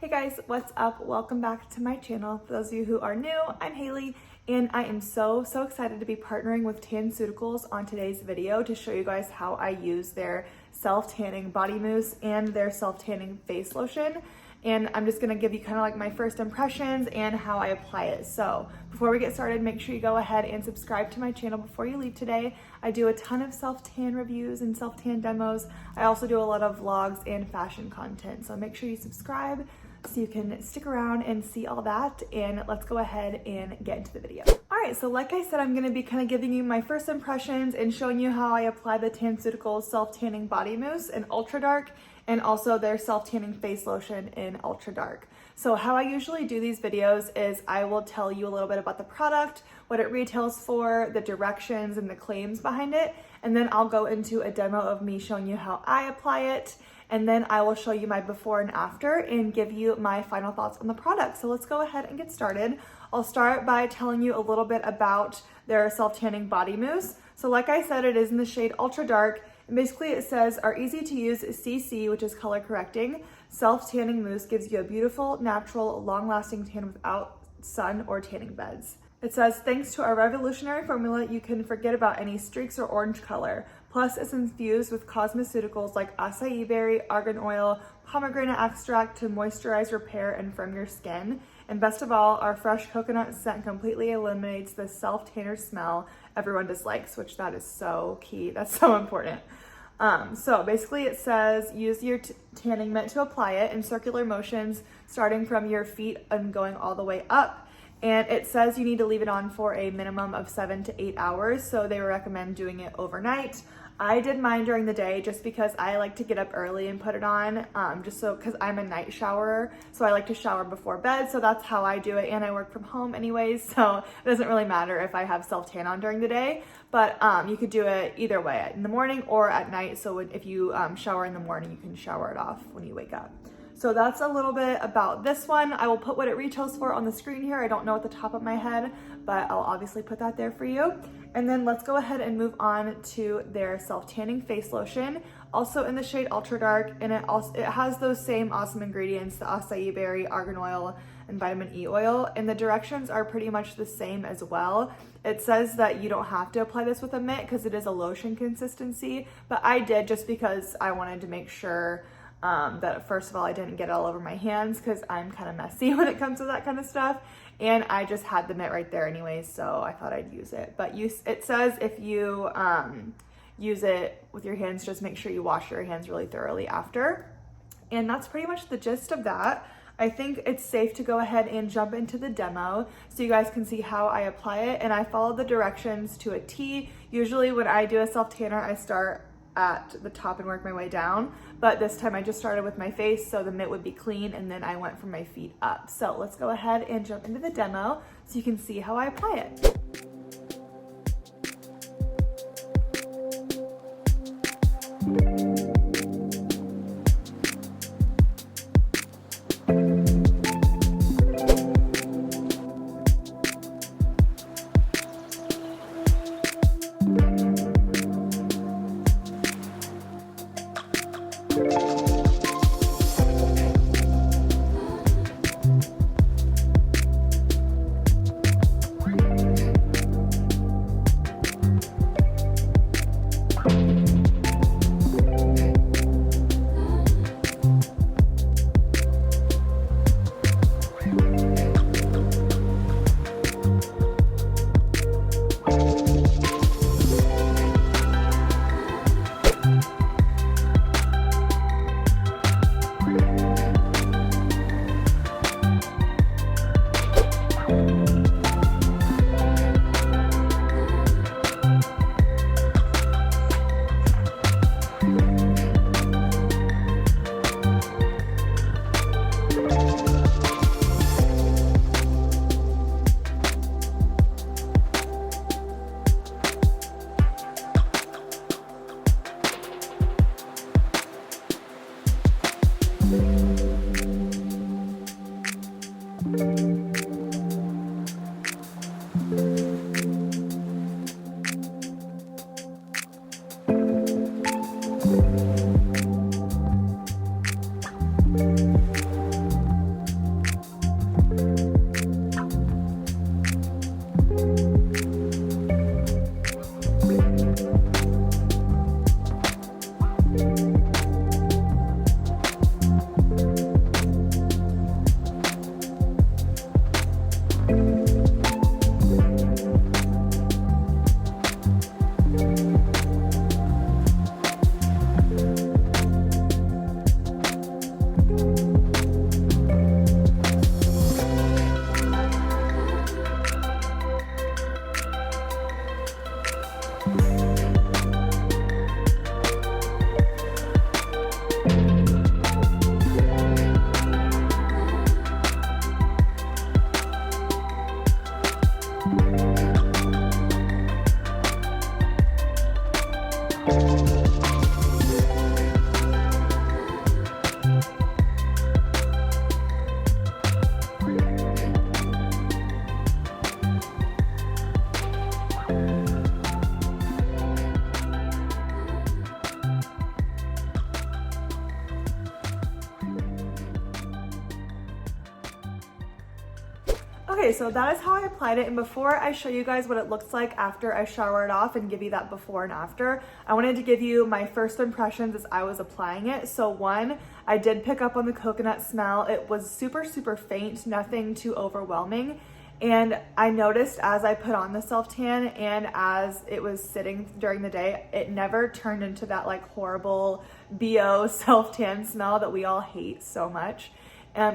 Hey guys, what's up? Welcome back to my channel. For those of you who are new, I'm Haley and I am so excited to be partnering with TANCEUTICALS on today's video to show you guys how I use their self-tanning body mousse and their self-tanning face lotion. And I'm just gonna give you kind of like my first impressions and how I apply it. So before we get started, make sure you go ahead and subscribe to my channel before you leave today. I do a ton of self-tan reviews and self-tan demos. I also do a lot of vlogs and fashion content. So make sure you subscribe so you can stick around and see all that. And let's go ahead and get into the video. All right, so like I said, I'm gonna be kind of giving you my first impressions and showing you how I apply the TANCEUTICALS self-tanning body mousse in Ultra Dark and also their self-tanning face lotion in Ultra Dark. So how I usually do these videos is I will tell you a little bit about the product, what it retails for, the directions and the claims behind it, and then I'll go into a demo of me showing you how I apply it, and then I will show you my before and after and give you my final thoughts on the product. So let's go ahead and get started. I'll start by telling you a little bit about their self-tanning body mousse. So like I said, it is in the shade Ultra Dark. And basically it says, our easy to use CC, which is color correcting, self-tanning mousse gives you a beautiful, natural, long-lasting tan without sun or tanning beds. It says, thanks to our revolutionary formula, you can forget about any streaks or orange color. Plus, it's infused with cosmeceuticals like acai berry, argan oil, pomegranate extract to moisturize, repair, and firm your skin. And best of all, our fresh coconut scent completely eliminates the self-tanner smell everyone dislikes, which that is so key. That's so important. So basically it says, use your tanning mitt to apply it in circular motions, starting from your feet and going all the way up. And it says you need to leave it on for a minimum of 7 to 8 hours. So they recommend doing it overnight. I did mine during the day just because I like to get up early and put it on, because I'm a night showerer. So I like to shower before bed. So that's how I do it. And I work from home anyways. So it doesn't really matter if I have self-tan on during the day, but you could do it either way, in the morning or at night. So if you shower in the morning, you can shower it off when you wake up. So that's a little bit about this one. I will put what it retails for on the screen here. I don't know at the top of my head, but I'll obviously put that there for you. And then let's go ahead and move on to their self-tanning face lotion, also in the shade Ultra Dark, and it has those same awesome ingredients, the acai berry, argan oil, and vitamin E oil, and the directions are pretty much the same as well. It says that you don't have to apply this with a mitt because it is a lotion consistency, but I did just because I wanted to make sure that first of all, I didn't get it all over my hands because I'm kind of messy when it comes to that kind of stuff. And I just had the mitt right there anyways, so I thought I'd use it. But it says if you use it with your hands, just make sure you wash your hands really thoroughly after. And that's pretty much the gist of that. I think it's safe to go ahead and jump into the demo so you guys can see how I apply it. And I follow the directions to a T. Usually when I do a self-tanner, I start at the top and work my way down, but this time I just started with my face so the mitt would be clean, and then I went from my feet up. So let's go ahead and jump into the demo so you can see how I apply it. Okay, so that is how I applied it, and before I show you guys what it looks like after I showered off and give you that before and after, I wanted to give you my first impressions as I was applying it. So one, I did pick up on the coconut smell. It was super, super faint, nothing too overwhelming. And I noticed as I put on the self-tan and as it was sitting during the day, it never turned into that like horrible BO self-tan smell that we all hate so much.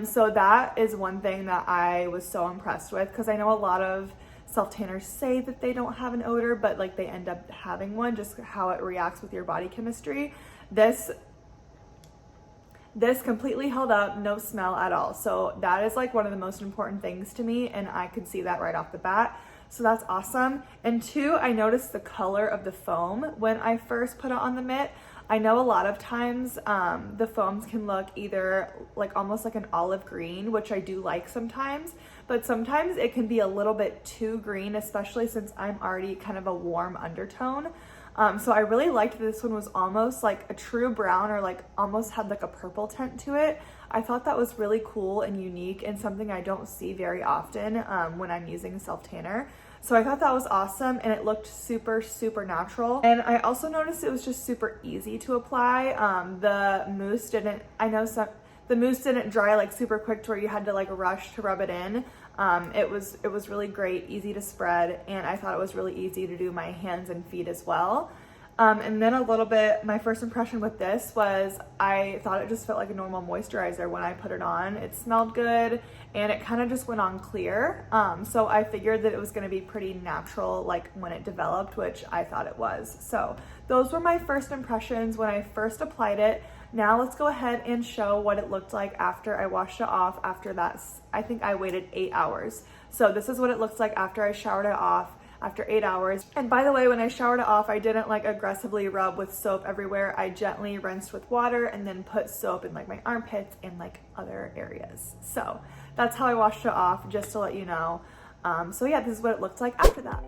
So that is one thing that I was so impressed with, because I know a lot of self-tanners say that they don't have an odor, but like they end up having one, just how it reacts with your body chemistry. This completely held up, no smell at all. So that is like one of the most important things to me, and I could see that right off the bat. So that's awesome. And two, I noticed the color of the foam when I first put it on the mitt. I know a lot of times the foams can look either like almost like an olive green, which I do like sometimes, but sometimes it can be a little bit too green, especially since I'm already kind of a warm undertone. So I really liked this one was almost like a true brown, or like almost had like a purple tint to it. I thought that was really cool and unique and something I don't see very often when I'm using self-tanner. So I thought that was awesome, and it looked super, super natural. And I also noticed it was just super easy to apply. The mousse didn't, the mousse didn't dry like super quick to where you had to like rush to rub it in. It was really great, easy to spread, and I thought it was really easy to do my hands and feet as well. And then a little bit, my first impression with this was I thought it just felt like a normal moisturizer when I put it on. It smelled good, and it kind of just went on clear. So I figured that it was gonna be pretty natural like when it developed, which I thought it was. So those were my first impressions when I first applied it. Now let's go ahead and show what it looked like after I washed it off. After that, I think I waited 8 hours. So this is what it looks like after I showered it off after 8 hours. And by the way, when I showered it off, I didn't like aggressively rub with soap everywhere. I gently rinsed with water and then put soap in like my armpits and like other areas. So that's how I washed it off, just to let you know. So yeah, this is what it looked like after that.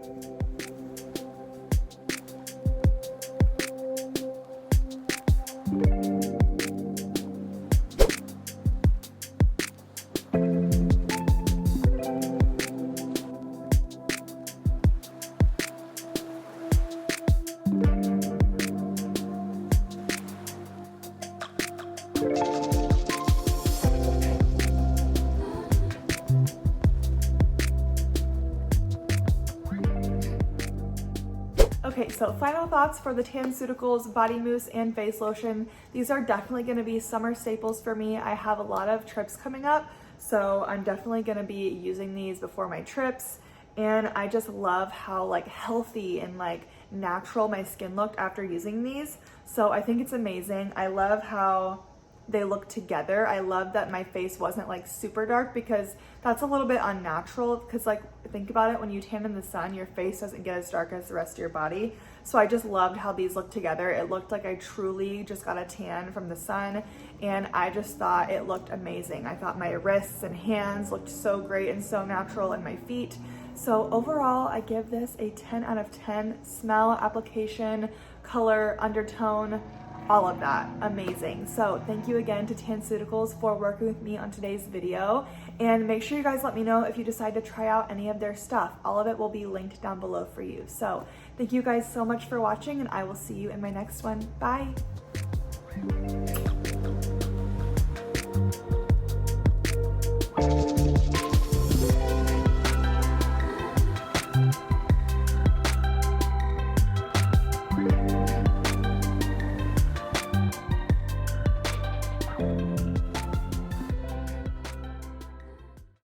Okay, so final thoughts for the TANCEUTICALS body mousse and face lotion. These are definitely going to be summer staples for me. I have a lot of trips coming up, so I'm definitely going to be using these before my trips. And I just love how like healthy and like natural my skin looked after using these. So I think it's amazing. I love how they look together. I love that my face wasn't like super dark, because that's a little bit unnatural, because like think about it, when you tan in the sun, your face doesn't get as dark as the rest of your body. So I just loved how these looked together. It looked like I truly just got a tan from the sun, and I just thought it looked amazing. I thought my wrists and hands looked so great and so natural, and my feet. So overall, I give this a 10 out of 10. Smell, application, color, undertone, all of that, amazing. So thank you again to TANCEUTICALS for working with me on today's video, and make sure you guys let me know if you decide to try out any of their stuff. All of it will be linked down below for you. So thank you guys so much for watching, and I will see you in my next one. Bye.